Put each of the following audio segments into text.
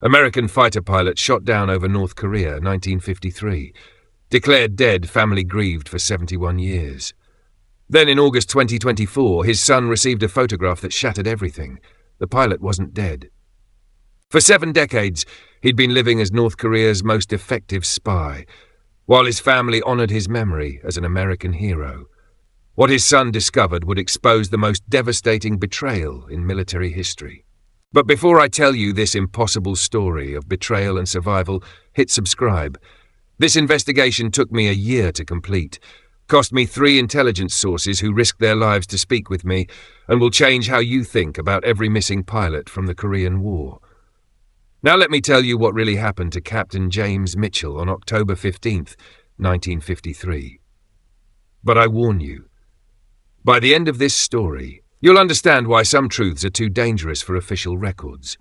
American fighter pilot shot down over North Korea, 1953. Declared dead, family grieved for 71 years. Then in August 2024, his son received a photograph that shattered everything. The pilot wasn't dead. For 7 decades, he'd been living as North Korea's most effective spy, while his family honored his memory as an American hero. What his son discovered would expose the most devastating betrayal in military history. But before I tell you this impossible story of betrayal and survival, hit subscribe. This investigation took me a year to complete, cost me 3 intelligence sources who risked their lives to speak with me, and will change how you think about every missing pilot from the Korean War. Now let me tell you what really happened to Captain James Mitchell on October 15th, 1953. But I warn you, by the end of this story, you'll understand why some truths are too dangerous for official records.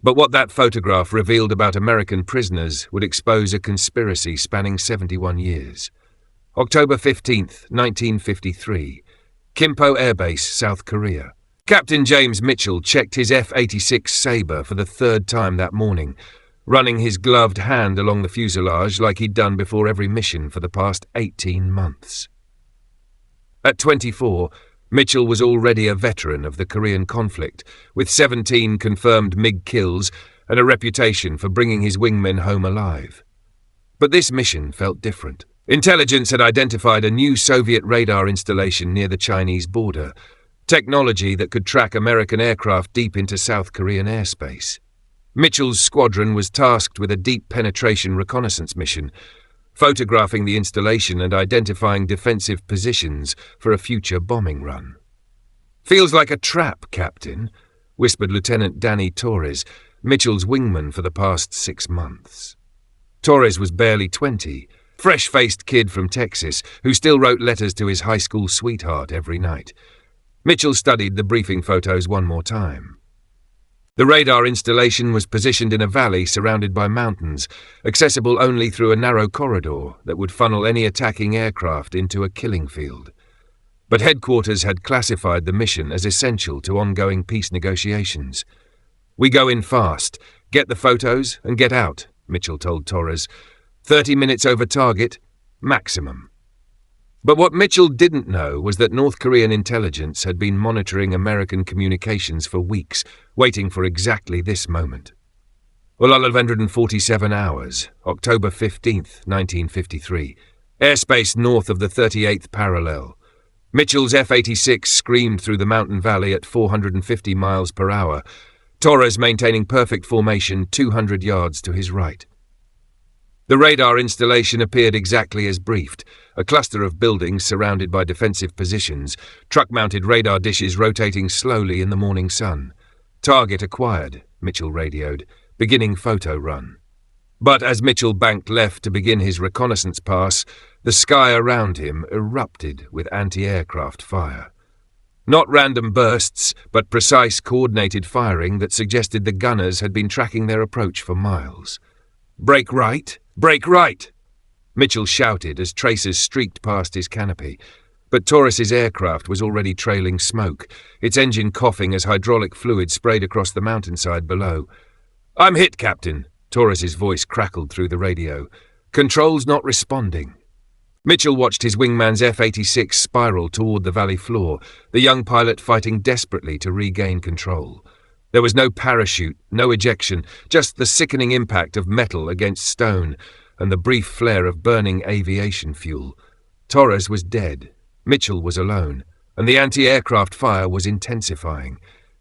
But what that photograph revealed about American prisoners would expose a conspiracy spanning 71 years. October 15th, 1953, Kimpo Air Base, South Korea. Captain James Mitchell checked his F-86 Sabre for the 3rd time that morning, running his gloved hand along the fuselage like he'd done before every mission for the past 18 months. At 24, Mitchell was already a veteran of the Korean conflict, with 17 confirmed MiG kills and a reputation for bringing his wingmen home alive. But this mission felt different. Intelligence had identified a new Soviet radar installation near the Chinese border, technology that could track American aircraft deep into South Korean airspace. Mitchell's squadron was tasked with a deep penetration reconnaissance mission, photographing the installation and identifying defensive positions for a future bombing run. "Feels like a trap, Captain," whispered Lieutenant Danny Torres, Mitchell's wingman for the past 6 months. Torres was barely 20, fresh-faced kid from Texas who still wrote letters to his high school sweetheart every night. Mitchell studied the briefing photos one more time. The radar installation was positioned in a valley surrounded by mountains, accessible only through a narrow corridor that would funnel any attacking aircraft into a killing field. But headquarters had classified the mission as essential to ongoing peace negotiations. "We go in fast, get the photos, and get out," Mitchell told Torres. 30 minutes over target, maximum. But what Mitchell didn't know was that North Korean intelligence had been monitoring American communications for weeks, waiting for exactly this moment. 1147 hours, October 15th, 1953. Airspace north of the 38th parallel. Mitchell's F-86 screamed through the mountain valley at 450 miles per hour, Torres maintaining perfect formation 200 yards to his right. The radar installation appeared exactly as briefed, a cluster of buildings surrounded by defensive positions, truck-mounted radar dishes rotating slowly in the morning sun. "Target acquired," Mitchell radioed, beginning photo run. But as Mitchell banked left to begin his reconnaissance pass, the sky around him erupted with anti-aircraft fire. Not random bursts, but precise, coordinated firing that suggested the gunners had been tracking their approach for miles. "Break right! Break right!" Mitchell shouted as tracers streaked past his canopy. But Torres's aircraft was already trailing smoke, its engine coughing as hydraulic fluid sprayed across the mountainside below. "I'm hit, Captain," Torres's voice crackled through the radio. "Control's not responding." Mitchell watched his wingman's F-86 spiral toward the valley floor, the young pilot fighting desperately to regain control. There was no parachute, no ejection, just the sickening impact of metal against stone and the brief flare of burning aviation fuel. Torres was dead. Mitchell was alone, and the anti-aircraft fire was intensifying.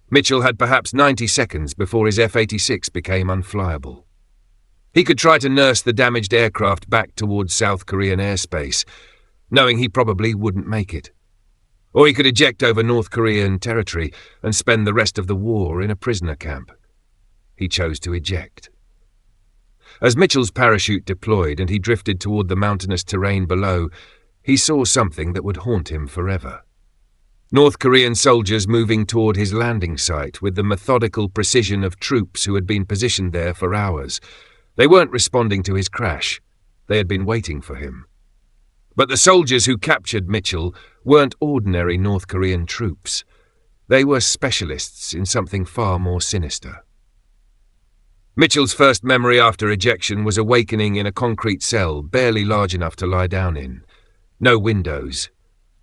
Mitchell had perhaps 90 seconds before his F-86 became unflyable. He could try to nurse the damaged aircraft back towards South Korean airspace, knowing he probably wouldn't make it. Or he could eject over North Korean territory and spend the rest of the war in a prisoner camp. He chose to eject. As Mitchell's parachute deployed and he drifted toward the mountainous terrain below, he saw something that would haunt him forever. North Korean soldiers moving toward his landing site with the methodical precision of troops who had been positioned there for hours. They weren't responding to his crash. They had been waiting for him. But the soldiers who captured Mitchell weren't ordinary North Korean troops. They were specialists in something far more sinister. Mitchell's first memory after ejection was awakening in a concrete cell barely large enough to lie down in. No windows,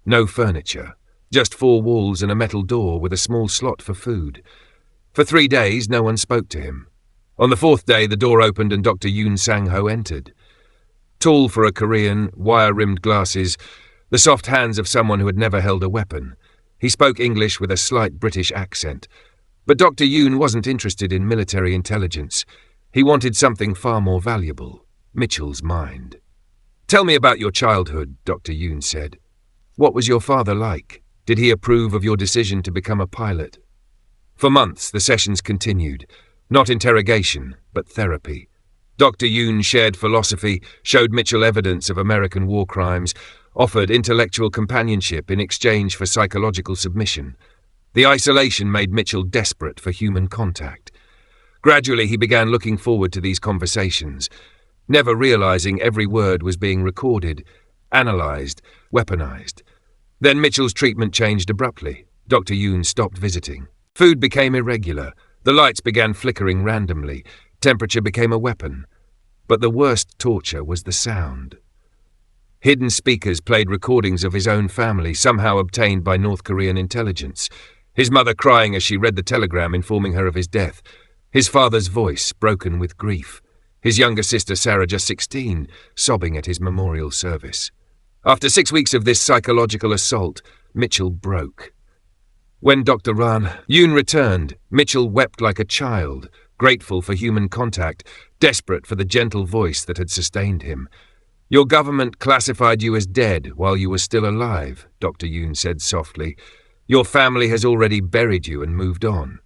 no furniture, just 4 walls and a metal door with a small slot for food. For 3 days, no one spoke to him. On the 4th day, the door opened and Dr. Yoon Sang-ho entered. Tall for a Korean, wire-rimmed glasses, the soft hands of someone who had never held a weapon. He spoke English with a slight British accent. But Dr. Yoon wasn't interested in military intelligence. He wanted something far more valuable, Mitchell's mind. "Tell me about your childhood," Dr. Yoon said. "What was your father like? Did he approve of your decision to become a pilot?" For months, the sessions continued. Not interrogation, but therapy. Dr. Yoon shared philosophy, showed Mitchell evidence of American war crimes, offered intellectual companionship in exchange for psychological submission. The isolation made Mitchell desperate for human contact. Gradually, he began looking forward to these conversations, never realizing every word was being recorded, analyzed, weaponized. Then Mitchell's treatment changed abruptly. Dr. Yoon stopped visiting. Food became irregular. The lights began flickering randomly. Temperature became a weapon. But the worst torture was the sound. Hidden speakers played recordings of his own family, somehow obtained by North Korean intelligence. His mother crying as she read the telegram informing her of his death. His father's voice broken with grief. His younger sister Sarah, just 16, sobbing at his memorial service. After 6 weeks of this psychological assault, Mitchell broke. When Dr. Yoon returned, Mitchell wept like a child, grateful for human contact, desperate for the gentle voice that had sustained him. "Your government classified you as dead while you were still alive," Dr. Yoon said softly. "Your family has already buried you and moved on."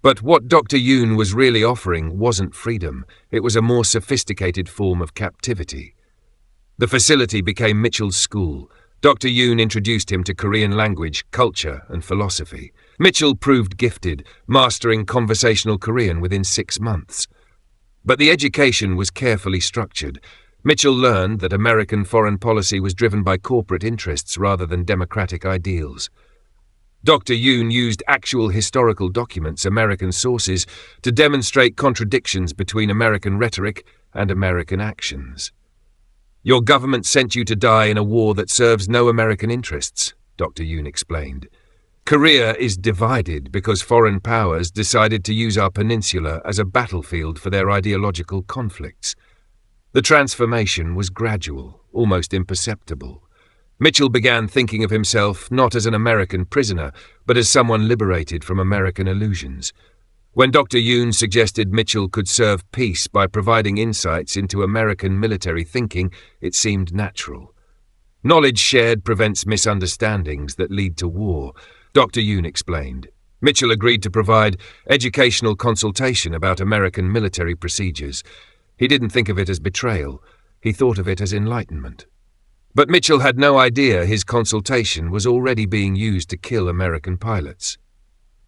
But what Dr. Yoon was really offering wasn't freedom. It was a more sophisticated form of captivity. The facility became Mitchell's school. Dr. Yoon introduced him to Korean language, culture, and philosophy. Mitchell proved gifted, mastering conversational Korean within 6 months. But the education was carefully structured. Mitchell learned that American foreign policy was driven by corporate interests rather than democratic ideals. Dr. Yoon used actual historical documents, American sources, to demonstrate contradictions between American rhetoric and American actions. "Your government sent you to die in a war that serves no American interests," Dr. Yoon explained. "Korea is divided because foreign powers decided to use our peninsula as a battlefield for their ideological conflicts." The transformation was gradual, almost imperceptible. Mitchell began thinking of himself not as an American prisoner, but as someone liberated from American illusions. When Dr. Yoon suggested Mitchell could serve peace by providing insights into American military thinking, it seemed natural. "Knowledge shared prevents misunderstandings that lead to war," Dr. Yoon explained. Mitchell agreed to provide educational consultation about American military procedures. He didn't think of it as betrayal. He thought of it as enlightenment. But Mitchell had no idea his consultation was already being used to kill American pilots.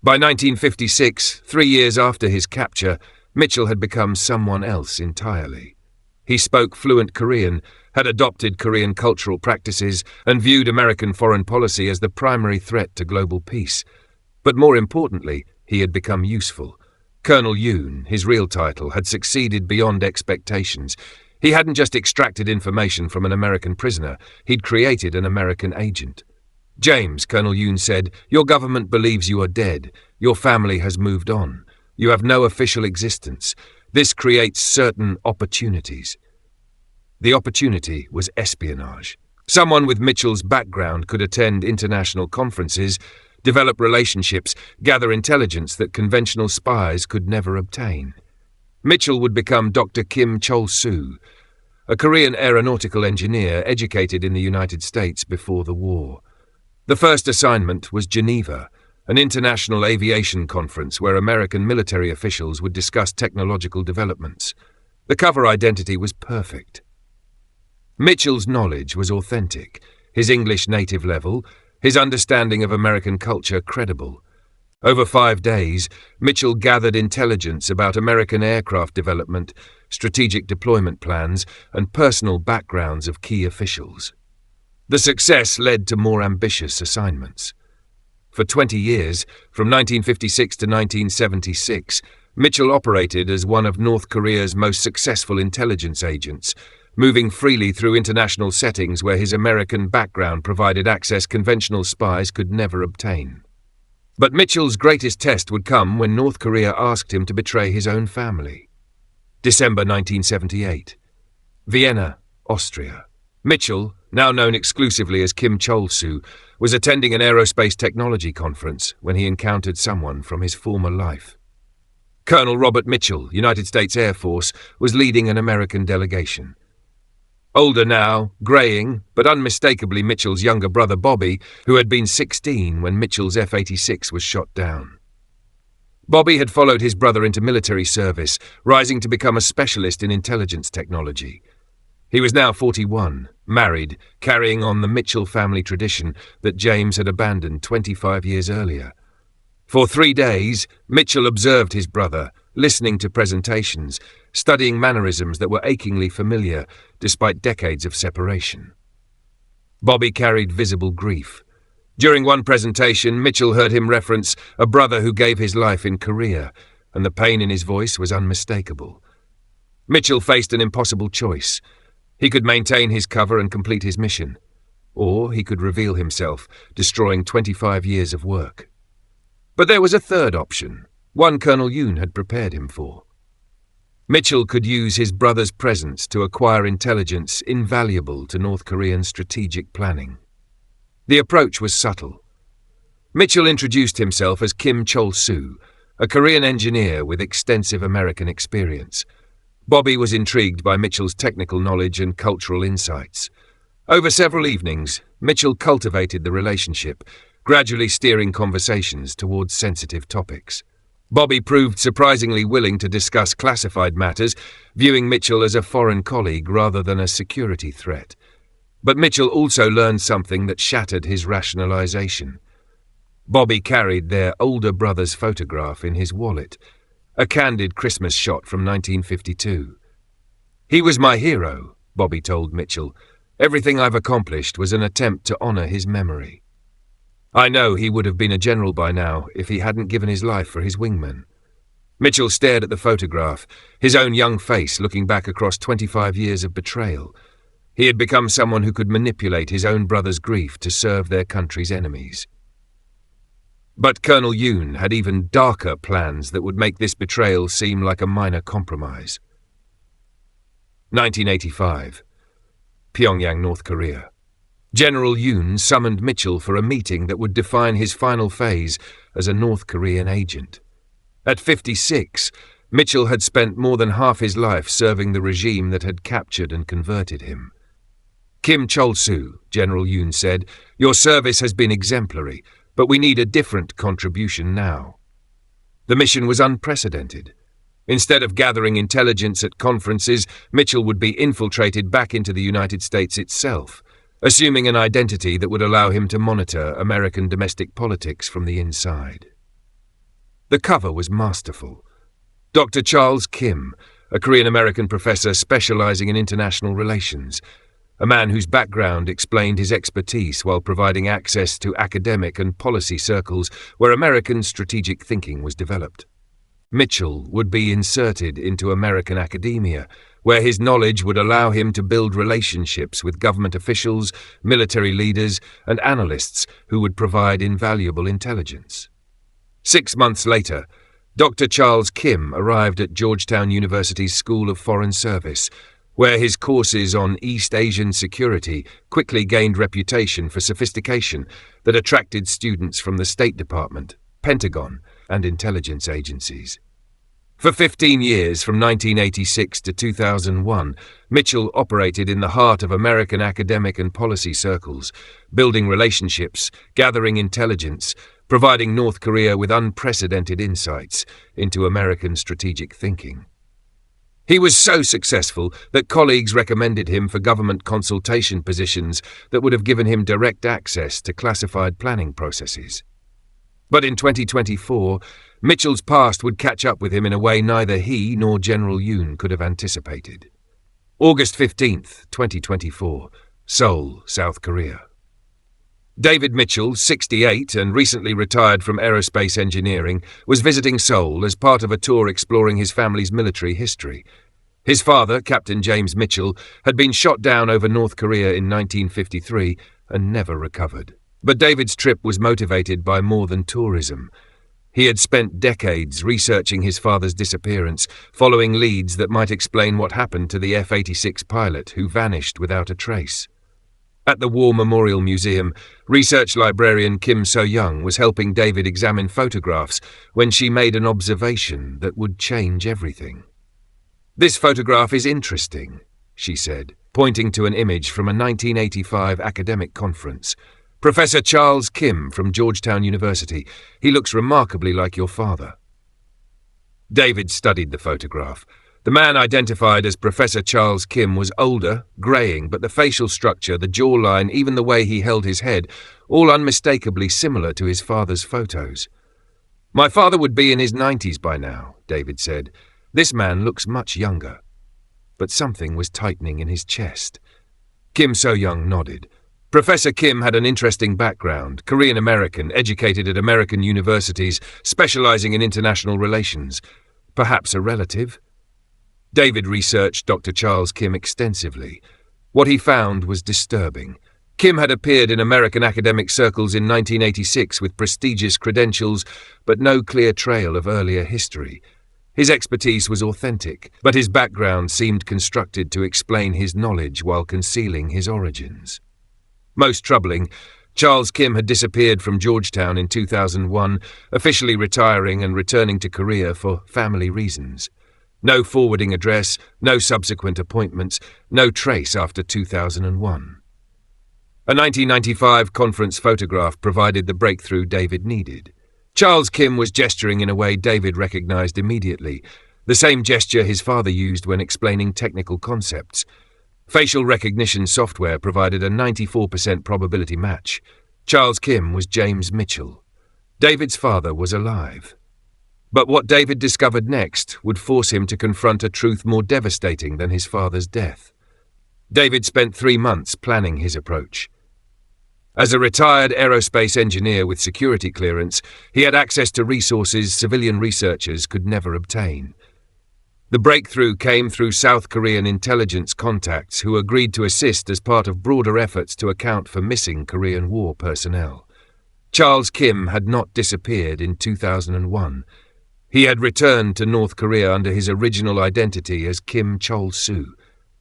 By 1956, 3 years after his capture, Mitchell had become someone else entirely. He spoke fluent Korean, had adopted Korean cultural practices, and viewed American foreign policy as the primary threat to global peace. But more importantly, he had become useful. Colonel Yoon, his real title, had succeeded beyond expectations. He hadn't just extracted information from an American prisoner, he'd created an American agent. "James," Colonel Yoon said, "your government believes you are dead. Your family has moved on. You have no official existence. This creates certain opportunities." The opportunity was espionage. Someone with Mitchell's background could attend international conferences, develop relationships, gather intelligence that conventional spies could never obtain. Mitchell would become Dr. Kim Chol-soo, a Korean aeronautical engineer educated in the United States before the war. The first assignment was Geneva, an international aviation conference where American military officials would discuss technological developments. The cover identity was perfect. Mitchell's knowledge was authentic, his English native level, his understanding of American culture credible. Over 5 days, Mitchell gathered intelligence about American aircraft development, strategic deployment plans, and personal backgrounds of key officials. The success led to more ambitious assignments. For 20 years, from 1956 to 1976, Mitchell operated as one of North Korea's most successful intelligence agents, moving freely through international settings where his American background provided access conventional spies could never obtain. But Mitchell's greatest test would come when North Korea asked him to betray his own family. December 1978. Vienna, Austria. Mitchell, now known exclusively as Kim Chol-soo, was attending an aerospace technology conference when he encountered someone from his former life. Colonel Robert Mitchell, United States Air Force, was leading an American delegation. Older now, greying, but unmistakably Mitchell's younger brother Bobby, who had been 16 when Mitchell's F-86 was shot down. Bobby had followed his brother into military service, rising to become a specialist in intelligence technology. He was now 41, married, carrying on the Mitchell family tradition that James had abandoned 25 years earlier. For 3 days, Mitchell observed his brother, listening to presentations, studying mannerisms that were achingly familiar despite decades of separation. Bobby carried visible grief. During one presentation, Mitchell heard him reference a brother who gave his life in Korea, and the pain in his voice was unmistakable. Mitchell faced an impossible choice. He could maintain his cover and complete his mission, or he could reveal himself, destroying 25 years of work. But there was a third option, one Colonel Yoon had prepared him for. Mitchell could use his brother's presence to acquire intelligence invaluable to North Korean strategic planning. The approach was subtle. Mitchell introduced himself as Kim Chol-soo, a Korean engineer with extensive American experience. Bobby was intrigued by Mitchell's technical knowledge and cultural insights. Over several evenings, Mitchell cultivated the relationship, gradually steering conversations towards sensitive topics. Bobby proved surprisingly willing to discuss classified matters, viewing Mitchell as a foreign colleague rather than a security threat. But Mitchell also learned something that shattered his rationalization. Bobby carried their older brother's photograph in his wallet, a candid Christmas shot from 1952. "He was my hero," Bobby told Mitchell. "Everything I've accomplished was an attempt to honor his memory. I know he would have been a general by now if he hadn't given his life for his wingman." Mitchell stared at the photograph, his own young face looking back across 25 years of betrayal. He had become someone who could manipulate his own brother's grief to serve their country's enemies. But Colonel Yoon had even darker plans that would make this betrayal seem like a minor compromise. 1985. Pyongyang, North Korea. General Yoon summoned Mitchell for a meeting that would define his final phase as a North Korean agent. At 56, Mitchell had spent more than half his life serving the regime that had captured and converted him. "Kim Chol-soo," General Yoon said, "your service has been exemplary, but we need a different contribution now." The mission was unprecedented. Instead of gathering intelligence at conferences, Mitchell would be infiltrated back into the United States itself, assuming an identity that would allow him to monitor American domestic politics from the inside. The cover was masterful. Dr. Charles Kim, a Korean-American professor specializing in international relations, a man whose background explained his expertise while providing access to academic and policy circles where American strategic thinking was developed. Mitchell would be inserted into American academia, where his knowledge would allow him to build relationships with government officials, military leaders, and analysts who would provide invaluable intelligence. 6 months later, Dr. Charles Kim arrived at Georgetown University's School of Foreign Service, where his courses on East Asian security quickly gained reputation for sophistication that attracted students from the State Department, Pentagon, and intelligence agencies. For 15 years, from 1986 to 2001, Mitchell operated in the heart of American academic and policy circles, building relationships, gathering intelligence, providing North Korea with unprecedented insights into American strategic thinking. He was so successful that colleagues recommended him for government consultation positions that would have given him direct access to classified planning processes. But in 2024, Mitchell's past would catch up with him in a way neither he nor General Yoon could have anticipated. August 15th, 2024, Seoul, South Korea. David Mitchell, 68 and recently retired from aerospace engineering, was visiting Seoul as part of a tour exploring his family's military history. His father, Captain James Mitchell, had been shot down over North Korea in 1953 and never recovered. But David's trip was motivated by more than tourism. He had spent decades researching his father's disappearance, following leads that might explain what happened to the F-86 pilot who vanished without a trace. At the War Memorial Museum, research librarian Kim So-young was helping David examine photographs when she made an observation that would change everything. "This photograph is interesting," she said, pointing to an image from a 1985 academic conference. "Professor Charles Kim from Georgetown University. He looks remarkably like your father." David studied the photograph. The man identified as Professor Charles Kim was older, greying, but the facial structure, the jawline, even the way he held his head, all unmistakably similar to his father's photos. "My father would be in his 90s by now," David said. "This man looks much younger." But something was tightening in his chest. Kim So-young nodded. Professor Kim had an interesting background, Korean-American, educated at American universities, specializing in international relations. Perhaps a relative? David researched Dr. Charles Kim extensively. What he found was disturbing. Kim had appeared in American academic circles in 1986 with prestigious credentials, but no clear trail of earlier history. His expertise was authentic, but his background seemed constructed to explain his knowledge while concealing his origins. Most troubling, Charles Kim had disappeared from Georgetown in 2001, officially retiring and returning to Korea for family reasons. No forwarding address, no subsequent appointments, no trace after 2001. A 1995 conference photograph provided the breakthrough David needed. Charles Kim was gesturing in a way David recognized immediately, the same gesture his father used when explaining technical concepts. Facial recognition software provided a 94% probability match. Charles Kim was James Mitchell. David's father was alive. But what David discovered next would force him to confront a truth more devastating than his father's death. David spent 3 months planning his approach. As a retired aerospace engineer with security clearance, he had access to resources civilian researchers could never obtain. The breakthrough came through South Korean intelligence contacts who agreed to assist as part of broader efforts to account for missing Korean War personnel. Charles Kim had not disappeared in 2001. He had returned to North Korea under his original identity as Kim Chol-soo,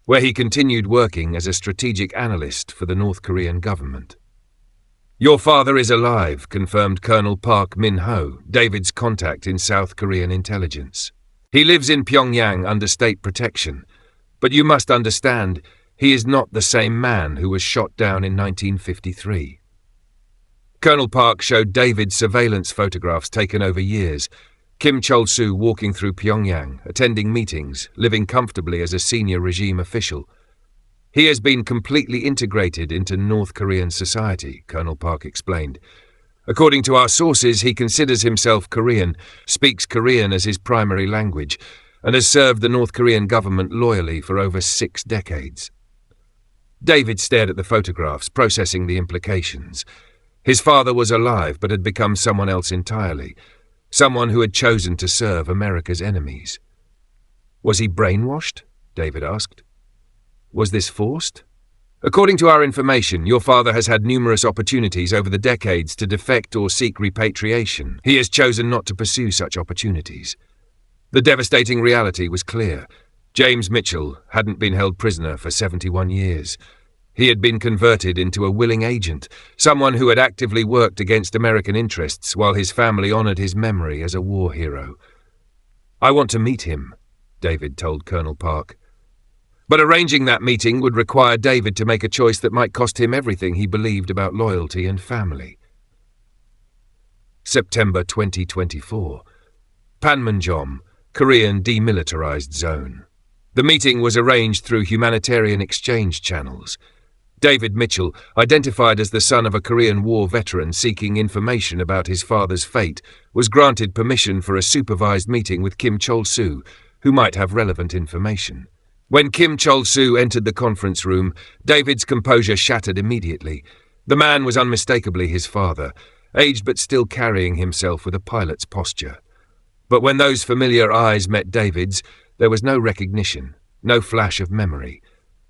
where he continued working as a strategic analyst for the North Korean government. "Your father is alive," confirmed Colonel Park Min-ho, David's contact in South Korean intelligence. "He lives in Pyongyang under state protection. But you must understand, he is not the same man who was shot down in 1953. Colonel Park showed David surveillance photographs taken over years. Kim Chol-soo walking through Pyongyang, attending meetings, living comfortably as a senior regime official. "He has been completely integrated into North Korean society," Colonel Park explained. "According to our sources, he considers himself Korean, speaks Korean as his primary language, and has served the North Korean government loyally for over 6 decades. David stared at the photographs, processing the implications. His father was alive but had become someone else entirely. Someone who had chosen to serve America's enemies. "Was he brainwashed?" David asked. "Was this forced?" "According to our information, your father has had numerous opportunities over the decades to defect or seek repatriation. He has chosen not to pursue such opportunities." The devastating reality was clear. James Mitchell hadn't been held prisoner for 71 years. He had been converted into a willing agent, someone who had actively worked against American interests while his family honored his memory as a war hero. "I want to meet him," David told Colonel Park. But arranging that meeting would require David to make a choice that might cost him everything he believed about loyalty and family. September 2024. Panmunjom, Korean Demilitarized Zone. The meeting was arranged through humanitarian exchange channels. David Mitchell, identified as the son of a Korean War veteran seeking information about his father's fate, was granted permission for a supervised meeting with Kim Chol-soo, who might have relevant information. When Kim Chol-soo entered the conference room, David's composure shattered immediately. The man was unmistakably his father, aged but still carrying himself with a pilot's posture. But when those familiar eyes met David's, there was no recognition, no flash of memory.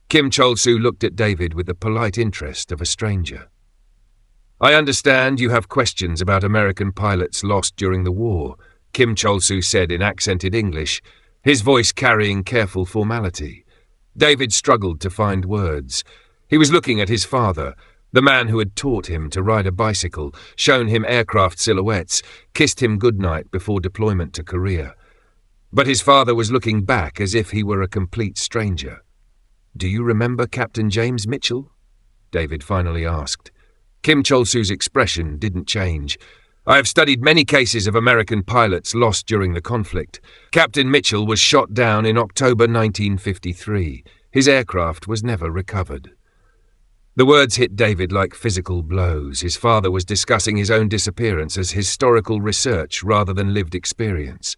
Kim Chol-soo looked at David with the polite interest of a stranger. "I understand you have questions about American pilots lost during the war," Kim Chol-soo said in accented English, his voice carrying careful formality. David struggled to find words. He was looking at his father, the man who had taught him to ride a bicycle, shown him aircraft silhouettes, kissed him goodnight before deployment to Korea. But his father was looking back as if he were a complete stranger. "Do you remember Captain James Mitchell?" David finally asked. Kim Chol-soo's expression didn't change. "I have studied many cases of American pilots lost during the conflict. Captain Mitchell was shot down in October 1953. His aircraft was never recovered." The words hit David like physical blows. His father was discussing his own disappearance as historical research rather than lived experience.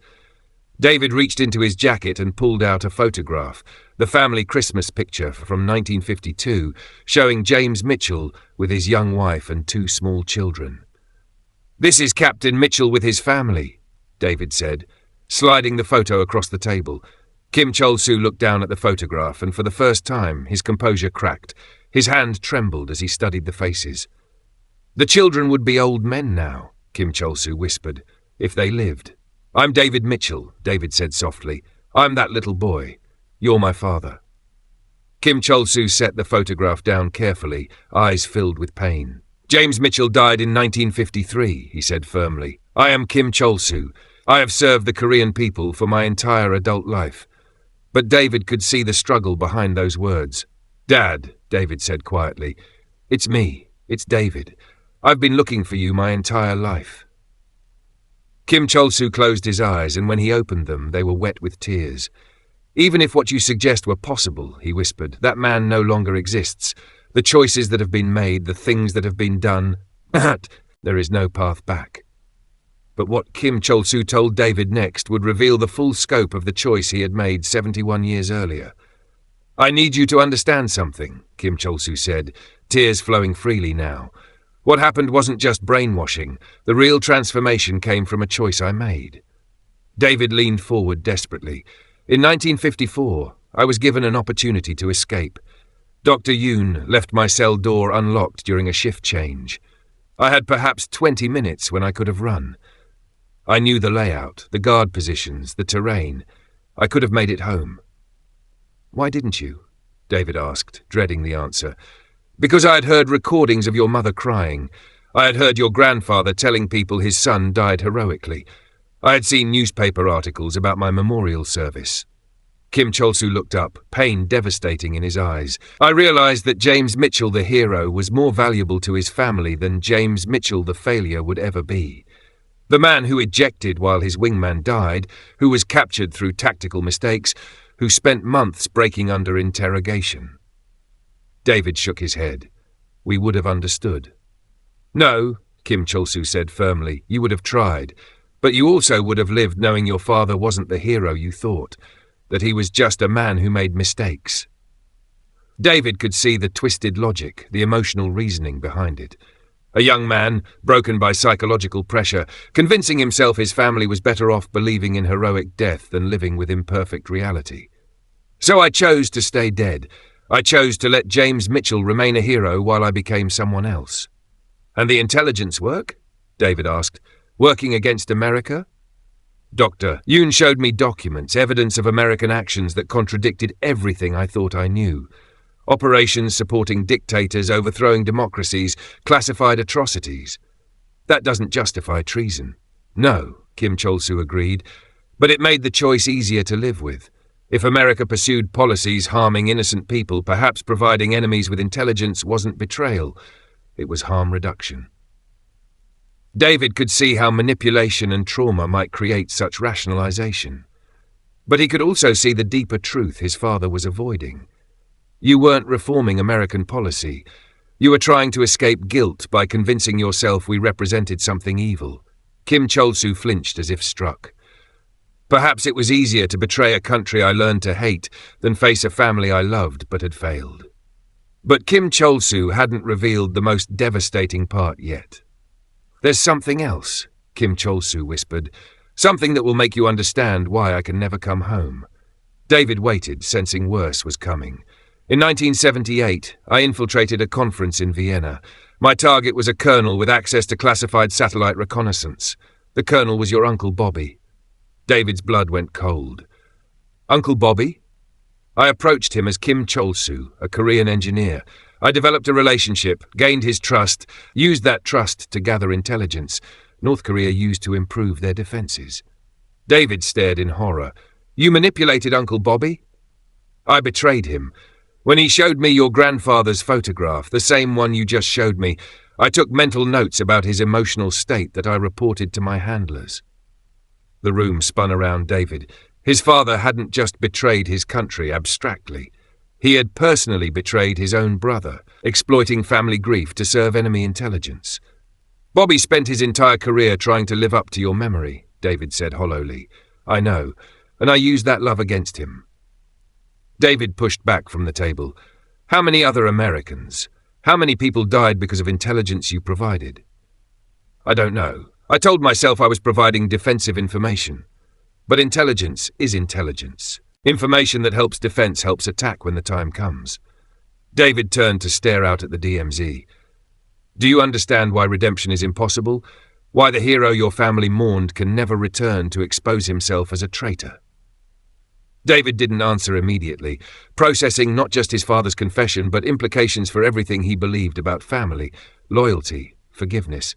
David reached into his jacket and pulled out a photograph, the family Christmas picture from 1952, showing James Mitchell with his young wife and 2 small children. "This is Captain Mitchell with his family," David said, sliding the photo across the table. Kim Chol-soo looked down at the photograph, and for the first time his composure cracked. His hand trembled as he studied the faces. "The children would be old men now," Kim Chol-soo whispered, "if they lived." "I'm David Mitchell," David said softly. "I'm that little boy. You're my father." Kim Chol-soo set the photograph down carefully, eyes filled with pain. "James Mitchell died in 1953, he said firmly. "I am Kim Chol-soo. I have served the Korean people for my entire adult life." But David could see the struggle behind those words. "Dad," David said quietly, "it's me. It's David. I've been looking for you my entire life." Kim Chol-soo closed his eyes, and when he opened them, they were wet with tears. "Even if what you suggest were possible," he whispered, "that man no longer exists. The choices that have been made, the things that have been done, there is no path back." But what Kim Chol-soo told David next would reveal the full scope of the choice he had made 71 years earlier. "I need you to understand something," Kim Chol-soo said, tears flowing freely now. "What happened wasn't just brainwashing. The real transformation came from a choice I made." David leaned forward desperately. "In 1954, I was given an opportunity to escape. Dr. Yoon left my cell door unlocked during a shift change. I had perhaps 20 minutes when I could have run. I knew the layout, the guard positions, the terrain. I could have made it home." "Why didn't you?" David asked, dreading the answer. "Because I had heard recordings of your mother crying. I had heard your grandfather telling people his son died heroically. I had seen newspaper articles about my memorial service." Kim Chol-soo looked up, pain devastating in his eyes. "I realized that James Mitchell, the hero, was more valuable to his family than James Mitchell, the failure, would ever be. The man who ejected while his wingman died, who was captured through tactical mistakes, who spent months breaking under interrogation." David shook his head. "We would have understood." "No," Kim Chol-soo said firmly, "you would have tried. But you also would have lived knowing your father wasn't the hero you thought, that he was just a man who made mistakes." David could see the twisted logic, the emotional reasoning behind it. A young man, broken by psychological pressure, convincing himself his family was better off believing in heroic death than living with imperfect reality. "So I chose to stay dead. I chose to let James Mitchell remain a hero while I became someone else." "And the intelligence work?" David asked. "Working against America?" "Doctor, Yoon showed me documents, evidence of American actions that contradicted everything I thought I knew. Operations supporting dictators, overthrowing democracies, classified atrocities. That doesn't justify treason." "No," Kim Chol-soo agreed, "but it made the choice easier to live with. If America pursued policies harming innocent people, perhaps providing enemies with intelligence wasn't betrayal. It was harm reduction." David could see how manipulation and trauma might create such rationalization. But he could also see the deeper truth his father was avoiding. You weren't reforming American policy. You were trying to escape guilt by convincing yourself we represented something evil. Kim Chol-soo flinched as if struck. "Perhaps it was easier to betray a country I learned to hate than face a family I loved but had failed." But Kim Chol-soo hadn't revealed the most devastating part yet. "There's something else," Kim Chol-soo whispered. "Something that will make you understand why I can never come home." David waited, sensing worse was coming. In 1978, I infiltrated a conference in Vienna. My target was a colonel with access to classified satellite reconnaissance. The colonel was your Uncle Bobby. David's blood went cold. Uncle Bobby? I approached him as Kim Chol-soo, a Korean engineer. I developed a relationship, gained his trust, used that trust to gather intelligence North Korea used to improve their defenses. David stared in horror. "You manipulated Uncle Bobby?" "I betrayed him. When he showed me your grandfather's photograph, the same one you just showed me, I took mental notes about his emotional state that I reported to my handlers." The room spun around David. His father hadn't just betrayed his country abstractly. He had personally betrayed his own brother, exploiting family grief to serve enemy intelligence. "Bobby spent his entire career trying to live up to your memory," David said hollowly. "I know, and I used that love against him." David pushed back from the table. "How many other Americans? How many people died because of intelligence you provided?" "I don't know. I told myself I was providing defensive information. But intelligence is intelligence. Information that helps defense helps attack when the time comes." David turned to stare out at the DMZ. "Do you understand why redemption is impossible? Why the hero your family mourned can never return to expose himself as a traitor?" David didn't answer immediately, processing not just his father's confession, but implications for everything he believed about family, loyalty, forgiveness.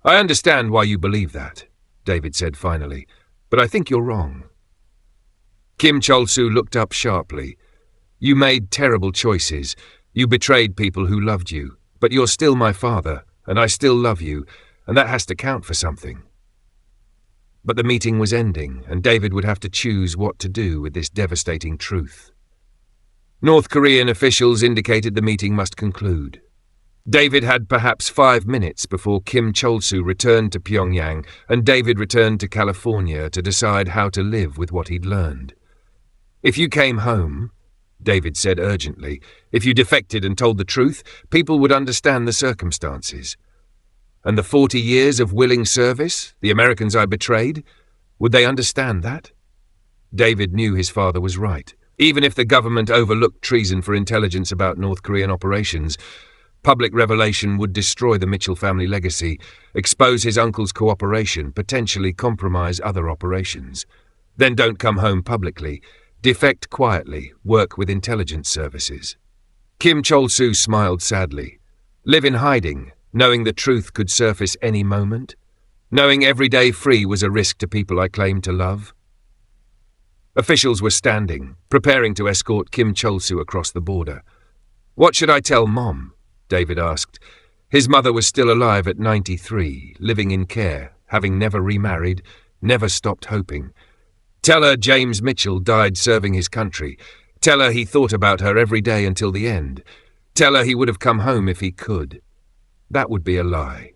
"I understand why you believe that," David said finally, "but I think you're wrong." Kim Chol-soo looked up sharply. "You made terrible choices. You betrayed people who loved you, but you're still my father, and I still love you, and that has to count for something." But the meeting was ending, and David would have to choose what to do with this devastating truth. North Korean officials indicated the meeting must conclude. David had perhaps 5 minutes before Kim Chol-soo returned to Pyongyang and David returned to California to decide how to live with what he'd learned. "If you came home," David said urgently, "if you defected and told the truth, people would understand the circumstances. And the 40 years of willing service, the Americans I betrayed, would they understand that?" David knew his father was right. Even if the government overlooked treason for intelligence about North Korean operations, public revelation would destroy the Mitchell family legacy, expose his uncle's cooperation, potentially compromise other operations. Then don't come home publicly. Defect quietly, work with intelligence services. Kim Chol-soo smiled sadly. Live in hiding, knowing the truth could surface any moment? Knowing every day free was a risk to people I claimed to love? Officials were standing, preparing to escort Kim Chol-soo across the border. "What should I tell Mom?" David asked. His mother was still alive at 93, living in care, having never remarried, never stopped hoping. Tell her James Mitchell died serving his country. Tell her he thought about her every day until the end. Tell her he would have come home if he could. That would be a lie.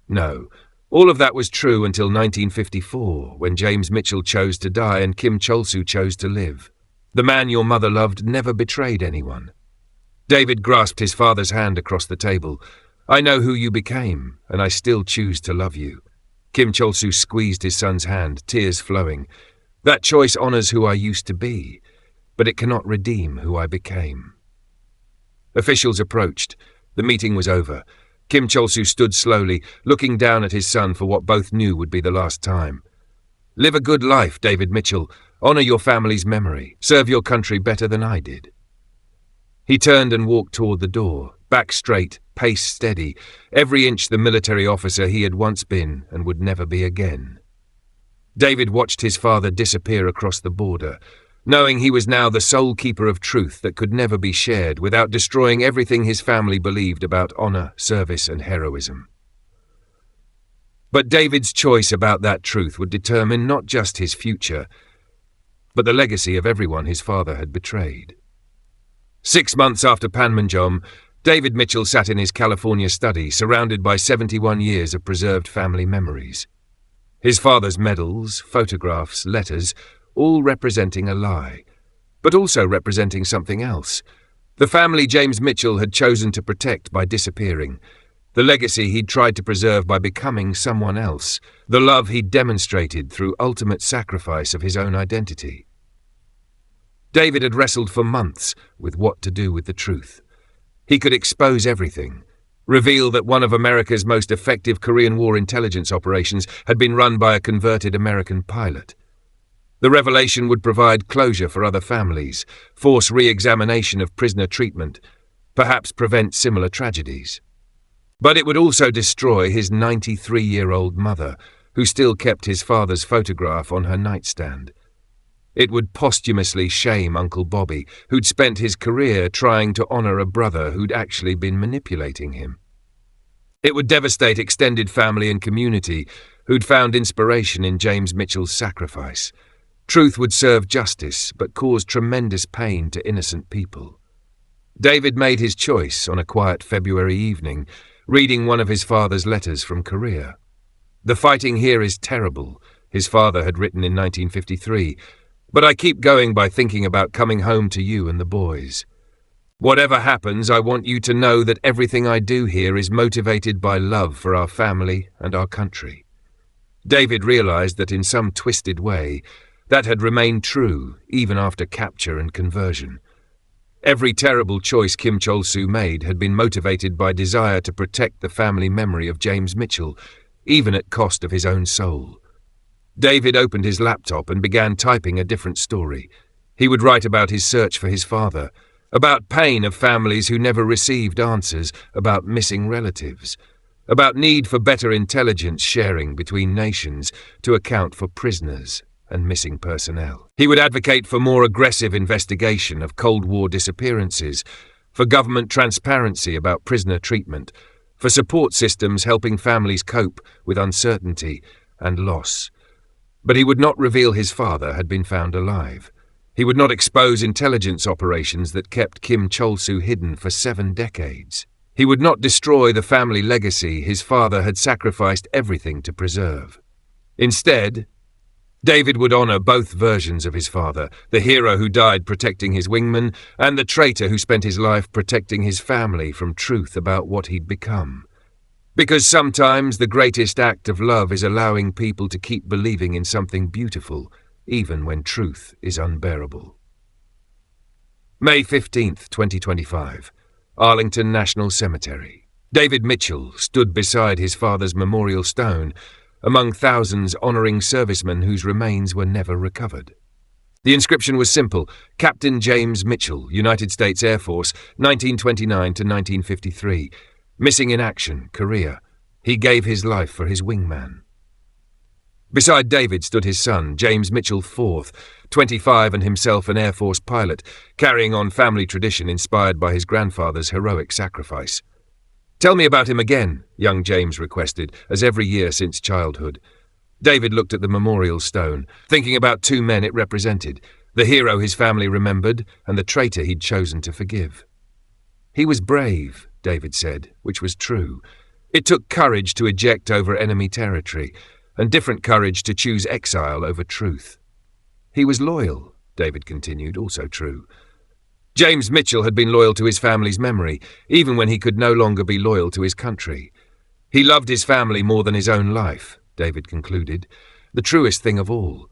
No, all of that was true until 1954, when James Mitchell chose to die and Kim Chol-soo chose to live. The man your mother loved never betrayed anyone. David grasped his father's hand across the table. "I know who you became, and I still choose to love you." Kim Chol-soo squeezed his son's hand, tears flowing. "That choice honors who I used to be, but it cannot redeem who I became." Officials approached. The meeting was over. Kim Chol-soo stood slowly, looking down at his son for what both knew would be the last time. "Live a good life, David Mitchell. Honor your family's memory. Serve your country better than I did." He turned and walked toward the door, back straight, pace steady, every inch the military officer he had once been and would never be again. David watched his father disappear across the border, knowing he was now the sole keeper of truth that could never be shared without destroying everything his family believed about honor, service, and heroism. But David's choice about that truth would determine not just his future, but the legacy of everyone his father had betrayed. 6 months after Panmunjom, David Mitchell sat in his California study, surrounded by 71 years of preserved family memories. His father's medals, photographs, letters, all representing a lie, but also representing something else, The family James Mitchell had chosen to protect by disappearing, the legacy he'd tried to preserve by becoming someone else, the love he'd demonstrated through ultimate sacrifice of his own identity. David had wrestled for months with what to do with the truth. He could expose everything, reveal that one of America's most effective Korean War intelligence operations had been run by a converted American pilot. The revelation would provide closure for other families, force re-examination of prisoner treatment, perhaps prevent similar tragedies. But it would also destroy his 93-year-old mother, who still kept his father's photograph on her nightstand. It would posthumously shame Uncle Bobby, who'd spent his career trying to honor a brother who'd actually been manipulating him. It would devastate extended family and community, who'd found inspiration in James Mitchell's sacrifice. Truth would serve justice, but cause tremendous pain to innocent people. David made his choice on a quiet February evening, reading one of his father's letters from Korea. "The fighting here is terrible," his father had written in 1953, "but I keep going by thinking about coming home to you and the boys. Whatever happens, I want you to know that everything I do here is motivated by love for our family and our country." David realized that in some twisted way, that had remained true even after capture and conversion. Every terrible choice Kim Chol-soo made had been motivated by desire to protect the family memory of James Mitchell, even at cost of his own soul. David opened his laptop and began typing a different story. He would write about his search for his father, about pain of families who never received answers, about missing relatives, about need for better intelligence sharing between nations to account for prisoners and missing personnel. He would advocate for more aggressive investigation of Cold War disappearances, for government transparency about prisoner treatment, for support systems helping families cope with uncertainty and loss. But he would not reveal his father had been found alive. He would not expose intelligence operations that kept Kim Chol-soo hidden for 7 decades. He would not destroy the family legacy his father had sacrificed everything to preserve. Instead, David would honor both versions of his father, the hero who died protecting his wingman, and the traitor who spent his life protecting his family from truth about what he'd become. Because sometimes the greatest act of love is allowing people to keep believing in something beautiful, even when truth is unbearable. May 15th, 2025, Arlington National Cemetery. David Mitchell stood beside his father's memorial stone, among thousands honoring servicemen whose remains were never recovered. The inscription was simple: Captain James Mitchell, United States Air Force, 1929 to 1953. Missing in action, Korea. He gave his life for his wingman. Beside David stood his son, James Mitchell IV, 25 and himself an Air Force pilot, carrying on family tradition inspired by his grandfather's heroic sacrifice. "Tell me about him again," young James requested, as every year since childhood. David looked at the memorial stone, thinking about 2 men it represented, the hero his family remembered and the traitor he'd chosen to forgive. "He was brave," David said, which was true. It took courage to eject over enemy territory, and different courage to choose exile over truth. "He was loyal," David continued, also true. James Mitchell had been loyal to his family's memory, even when he could no longer be loyal to his country. He loved his family more than his own life, David concluded, the truest thing of all.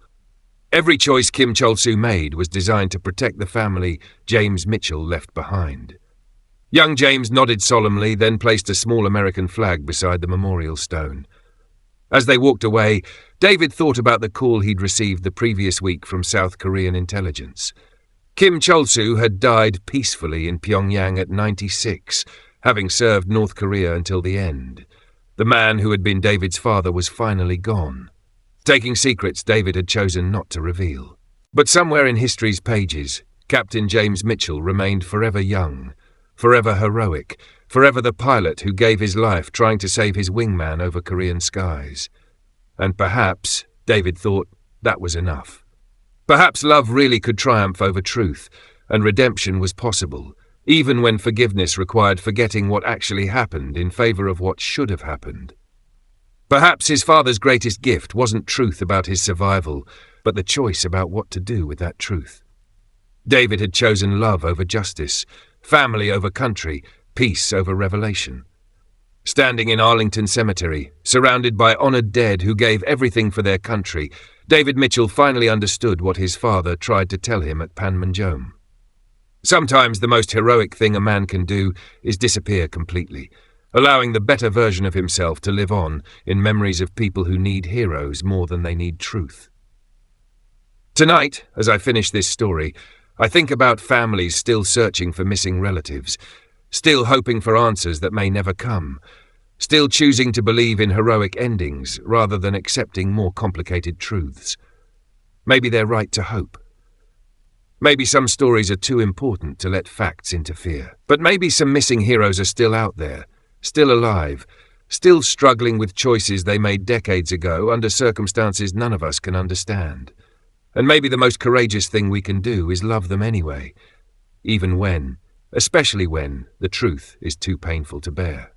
Every choice Kim Chol-soo made was designed to protect the family James Mitchell left behind. Young James nodded solemnly, then placed a small American flag beside the memorial stone. As they walked away, David thought about the call he'd received the previous week from South Korean intelligence. Kim Chol-soo had died peacefully in Pyongyang at 96, having served North Korea until the end. The man who had been David's father was finally gone, taking secrets David had chosen not to reveal. But somewhere in history's pages, Captain James Mitchell remained forever young, forever heroic, forever the pilot who gave his life trying to save his wingman over Korean skies. And perhaps, David thought, that was enough. Perhaps love really could triumph over truth, and redemption was possible, even when forgiveness required forgetting what actually happened in favor of what should have happened. Perhaps his father's greatest gift wasn't truth about his survival, but the choice about what to do with that truth. David had chosen love over justice, family over country, peace over revelation. Standing in Arlington Cemetery, surrounded by honoured dead who gave everything for their country, David Mitchell finally understood what his father tried to tell him at Panmunjom. Sometimes the most heroic thing a man can do is disappear completely, allowing the better version of himself to live on in memories of people who need heroes more than they need truth. Tonight, as I finish this story, I think about families still searching for missing relatives, still hoping for answers that may never come, still choosing to believe in heroic endings rather than accepting more complicated truths. Maybe they're right to hope. Maybe some stories are too important to let facts interfere. But maybe some missing heroes are still out there, still alive, still struggling with choices they made decades ago under circumstances none of us can understand. And maybe the most courageous thing we can do is love them anyway, even when, especially when, the truth is too painful to bear.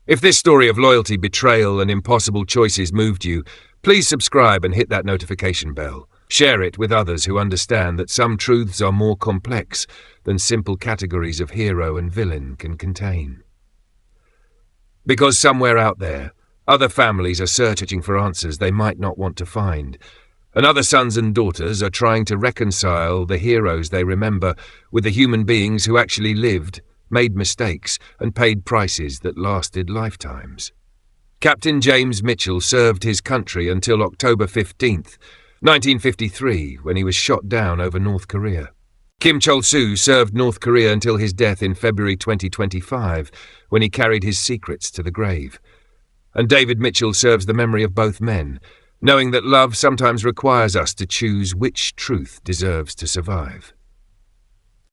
If this story of loyalty, betrayal, and impossible choices moved you, please subscribe and hit that notification bell. Share it with others who understand that some truths are more complex than simple categories of hero and villain can contain. Because somewhere out there, other families are searching for answers they might not want to find, and other sons and daughters are trying to reconcile the heroes they remember with the human beings who actually lived, made mistakes, and paid prices that lasted lifetimes. Captain James Mitchell served his country until October 15th, 1953, when he was shot down over North Korea. Kim Chol-soo served North Korea until his death in February 2025, when he carried his secrets to the grave. And David Mitchell serves the memory of both men, knowing that love sometimes requires us to choose which truth deserves to survive.